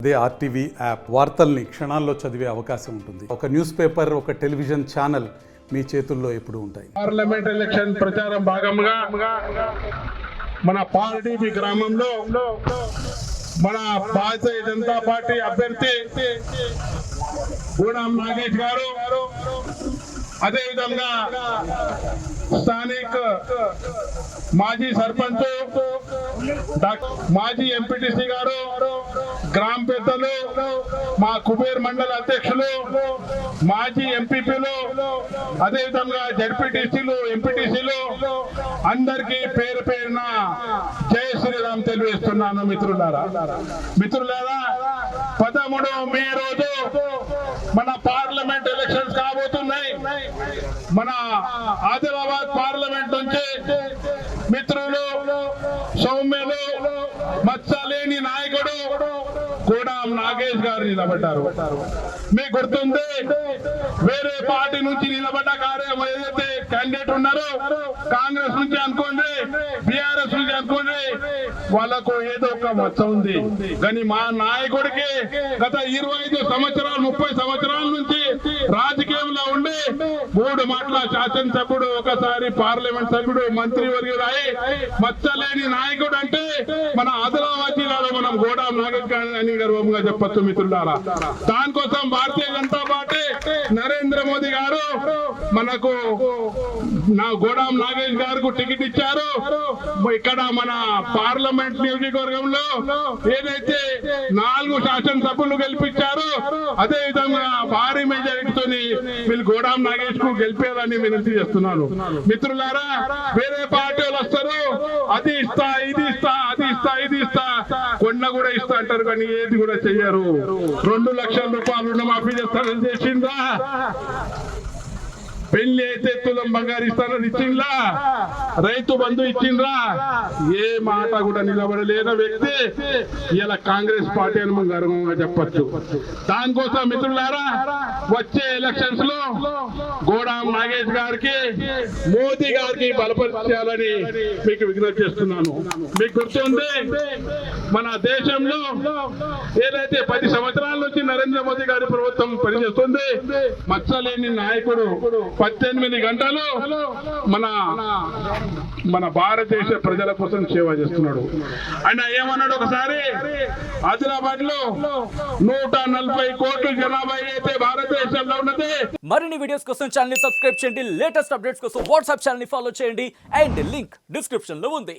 అదే RTV app వార్తల్ని క్షణాల్లో చదివే అవకాశం ఉంటుంది. ఒక న్యూస్ పేపర్, ఒక టెలివిజన్ ఛానల్ మీ చేతుల్లో ఎప్పుడూ ఉంటాయి. పార్లమెంట్ ఎలక్షన్ ప్రచారం భాగంగా మన పార్టీ గ్రామంలో మన భారతీయ జనతా పార్టీ అభ్యర్థి గూడాం నాగేష్ గారు, అదేవిధంగా స్థానిక మాజీ సర్పంచ్, మాజీ ఎంపీటీసీ గారు, గ్రామ పెద్దలు, మా కుబేర్ మండల అధ్యక్షులు, మాజీ ఎంపీపీలు, అదేవిధంగా జడ్పీటీసీలు, ఎంపీటీసీలు అందరికీ పేరు పేరున జై శ్రీరామ్ తెలియజేస్తున్నాను. మిత్రులారా 13 మే రోజు మన పార్లమెంట్ ఎలక్షన్స్ కాబోతున్నాయి. మన ఆదిలాబాద్ పార్లమెంట్ నుంచి మిత్రులు, సౌమ్యులు, మచ్చలేని నాయకుడు గూడాం నాగేష్ గారు నిలబడ్డారు. మీకు గుర్తుంది, వేరే పార్టీ నుంచి నిలబడ్డ ఏదైతే క్యాండిడేట్ ఉన్నారో, కాంగ్రెస్ నుంచి అనుకోండి, బీఆర్ఎస్ నుంచి అనుకోండి, వాళ్ళకు ఏదో ఒక మచ్చ ఉంది. కానీ మా నాయకుడికి గత 25 సంవత్సరాలు 30 సంవత్సరాల నుంచి రాజకీయంలో ఉండి 3 మాటల శాసనసభ్యుడు, ఒకసారి పార్లమెంట్ సభ్యుడు, మంత్రివర్యురాయి, మచ్చలేని నాయకుడు అంటే మన ఆదిలాబాద్ జిల్లాలో మనం గూడాం నాగేష్ అని గర్వంగా చెప్పొచ్చు. మిత్రులారా, దానికోసం భారతీయ జనతా పార్టీ నరేంద్ర మోదీ గారు మనకు గూడాం నాగేష్ గారికి టికెట్ ఇచ్చారు. ఇక్కడ మన పార్లమెంట్ నియోజకవర్గంలో ఏదైతే 4 శాసనసభ్యులు గెలిపించారు, అదే విధంగా భారీ మెజారిటీతో వీళ్ళు గూడాం నాగేష్ కు గెలిపేయాలని వినంతి చేస్తున్నాను. మిత్రులారా, వేరే పార్టీలు వస్తారు, అది ఇస్తా, ఇది ఇస్తా, అది ఇస్తా, ఇది ఇస్తా, కొండ కూడా ఇస్తా అంటారు, కానీ ఏది కూడా చెయ్యరు. 2 లక్షల రూపాయలు రుణమాఫీ చేస్తారని చేసిందా? పెళ్లి అయితే తులం బంగారు ఇస్తారని ఇచ్చిండ్రా? రైతు బంధు ఇచ్చిండ్రా? ఏ మాట కూడా నిలబడలేని వ్యక్తి ఇలా కాంగ్రెస్ పార్టీ అని మనం గర్వంగా చెప్పచ్చు. దానికోసం మిత్రులారా, వచ్చే ఎలక్షన్స్ లో గూడాం నాగేష్ గారికి, మోదీ గారికి బలపరచాలని మీకు విజ్ఞప్తి చేస్తున్నాను. మీకు గుర్తుంది, మన దేశంలో ఏదైతే 10 సంవత్సరాల నుంచి నరేంద్ర మోదీ గారి ప్రభుత్వం పనిచేస్తుంది, మచ్చలేని నాయకుడు 18 గంటలు మన భారతదేశ ప్రజల కోసం సేవ చేస్తున్నాడు. ఆయన ఏమన్నాడు ఒకసారి, ఆదిలాబాద్ లో 140 కోట్ల జనాభా అయితే భారతదేశంలో ఉన్నది. మరిన్ని వీడియోస్ కోసం ఛానల్ ని సబ్స్క్రైబ్ చేయండి, లేటెస్ట్ అప్డేట్స్ కోసం వాట్సాప్ ఛానల్ ని ఫాలో చేయండి, అండ్ లింక్ డిస్క్రిప్షన్ లో ఉంది.